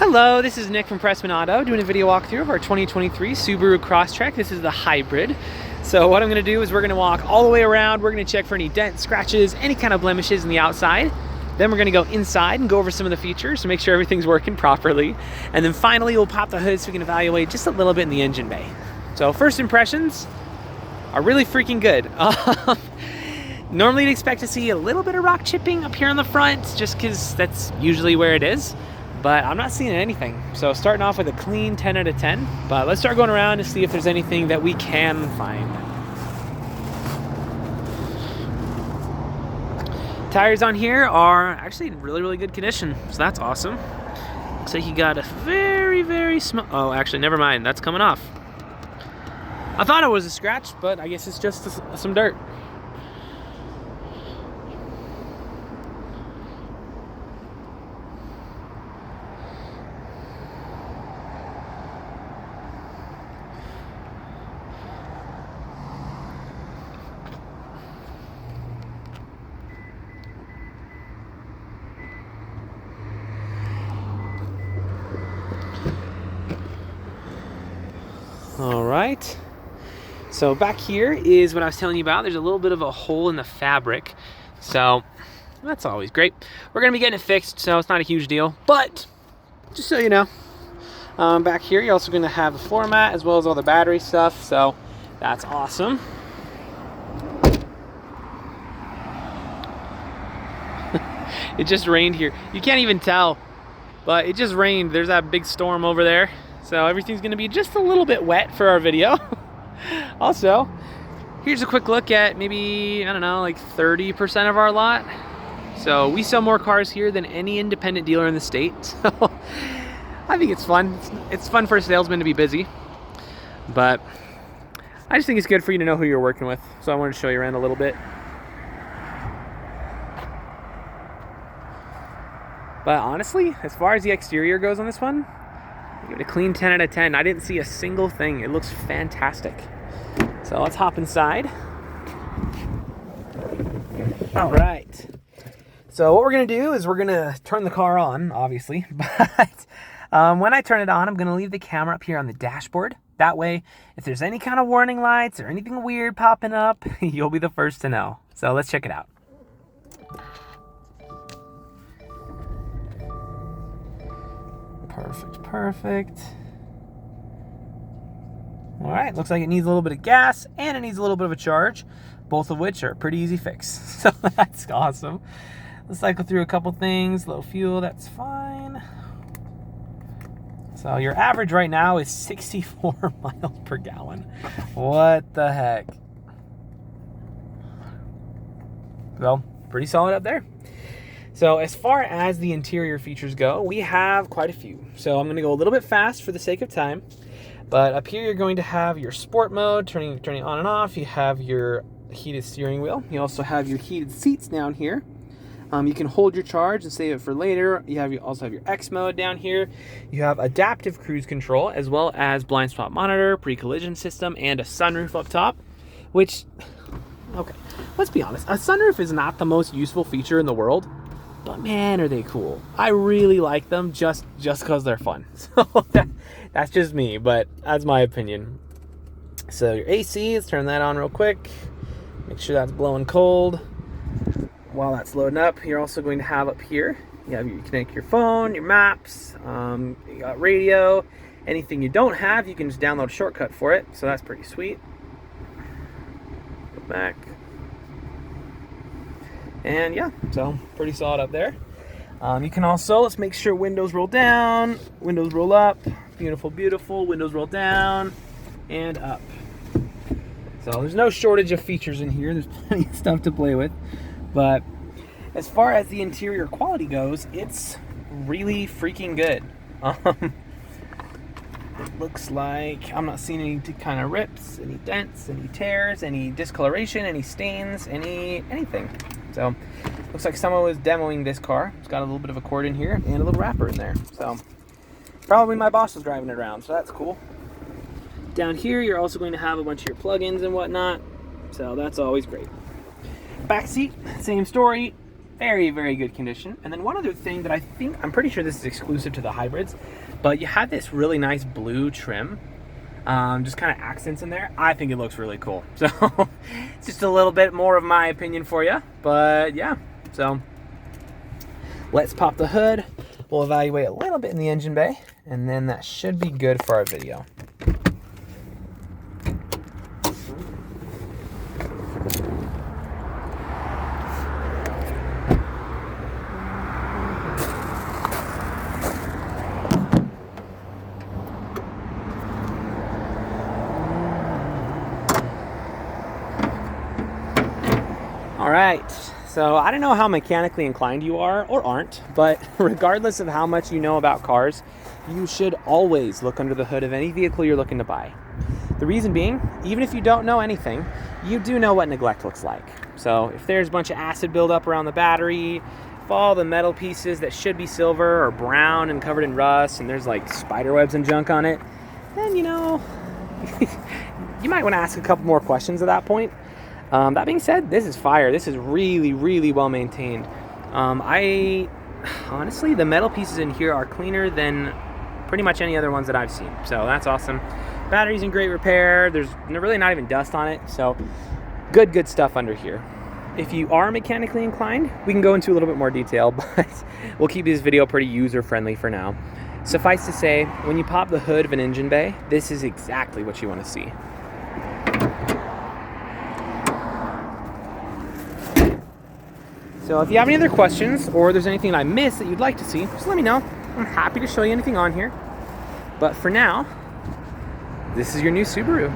Hello, this is Nick from Prestman Auto doing a video walkthrough of our 2023 Subaru Crosstrek. This is the hybrid. So what I'm going to do is we're going to walk all the way around. We're going to check for any dents, scratches, any kind of blemishes in the outside. Then we're going to go inside and go over some of the features to make sure everything's working properly. And then finally we'll pop the hood so we can evaluate just a little bit in the engine bay. So first impressions are really freaking good. Normally you'd expect to see a little bit of rock chipping up here on the front just because that's usually where it is. But I'm not seeing anything. So starting off with a clean 10 out of 10. But let's start going around to see if there's anything that we can find. Tires on here are actually in really good condition. So that's awesome. Looks like you got a very small... Oh, actually, never mind. That's coming off. I thought it was a scratch, but I guess it's just some dirt. All right, so back here is what I was telling you about. There's a little bit of a hole in the fabric, so that's always great. We're gonna be getting it fixed, so it's not a huge deal, but just so you know, back here you're also gonna have the floor mat as well as all the battery stuff, so that's awesome. It just rained here. You can't even tell, but it just rained. There's that big storm over there. So everything's gonna be just a little bit wet for our video. Also, here's a quick look at maybe, I don't know, like 30% of our lot. So we sell more cars here than any independent dealer in the state. So I think it's fun. It's fun for a salesman to be busy. But I just think it's good for you to know who you're working with. So I wanted to show you around a little bit. But honestly, as far as the exterior goes on this one, give it a clean 10 out of 10. I didn't see a single thing. It looks fantastic. So let's hop inside. All right. So what we're gonna do is we're gonna turn the car on, obviously. But when I turn it on, I'm gonna leave the camera up here on the dashboard. That way, if there's any kind of warning lights or anything weird popping up, you'll be the first to know. So let's check it out. Perfect. All right, looks like it needs a little bit of gas and it needs a little bit of a charge, both of which are a pretty easy fix. So that's awesome. Let's cycle through a couple things. Low fuel, that's fine. So your average right now is 64 miles per gallon. What the heck? Well, pretty solid up there. So as far as the interior features go, we have quite a few. So I'm gonna go a little bit fast for the sake of time. But up here, you're going to have your sport mode, turning on and off. You have your heated steering wheel. You also have your heated seats down here. You can hold your charge and save it for later. You also have your X mode down here. You have adaptive cruise control, as well as blind spot monitor, pre-collision system, and a sunroof up top, which, okay, let's be honest. A sunroof is not the most useful feature in the world. But man, are they cool. I really like them just because they're fun. So that's just me, but that's my opinion. So your AC, let's turn that on real quick. Make sure that's blowing cold. While that's loading up, you're also going to have up here, you connect your phone, your maps, you got radio. Anything you don't have, you can just download a shortcut for it. So that's pretty sweet. Go back. And yeah, so pretty solid up there. You can also, let's make sure windows roll down, windows roll up, beautiful, windows roll down and up. So there's no shortage of features in here. There's plenty of stuff to play with. But as far as the interior quality goes, it's really freaking good. It looks like I'm not seeing any kind of rips, any dents, any tears, any discoloration, any stains, anything. So looks like someone was demoing this car. It's got a little bit of a cord in here and a little wrapper in there. So probably my boss was driving it around, so that's cool. Down here, you're also going to have a bunch of your plugins and whatnot. So that's always great. Back seat, same story. very, very good condition. And then one other thing that I'm pretty sure this is exclusive to the hybrids, but you have this really nice blue trim, just kind of accents in there. I think it looks really cool. So it's just a little bit more of my opinion for you, but yeah. So let's pop the hood. We'll evaluate a little bit in the engine bay, and then that should be good for our video. All right, so I don't know how mechanically inclined you are or aren't, but regardless of how much you know about cars, you should always look under the hood of any vehicle you're looking to buy. The reason being, even if you don't know anything, you do know what neglect looks like. So if there's a bunch of acid buildup around the battery, if all the metal pieces that should be silver are brown and covered in rust, and there's like spider webs and junk on it, then you know, you might want to ask a couple more questions at that point. That being said, this is fire. This is really, really well maintained. Honestly, the metal pieces in here are cleaner than pretty much any other ones that I've seen. So that's awesome. Battery's in great repair. There's really not even dust on it. So good stuff under here. If you are mechanically inclined, we can go into a little bit more detail, but we'll keep this video pretty user-friendly for now. Suffice to say, when you pop the hood of an engine bay, this is exactly what you want to see. So if you have any other questions, or there's anything I missed that you'd like to see, just let me know. I'm happy to show you anything on here. But for now, this is your new Subaru.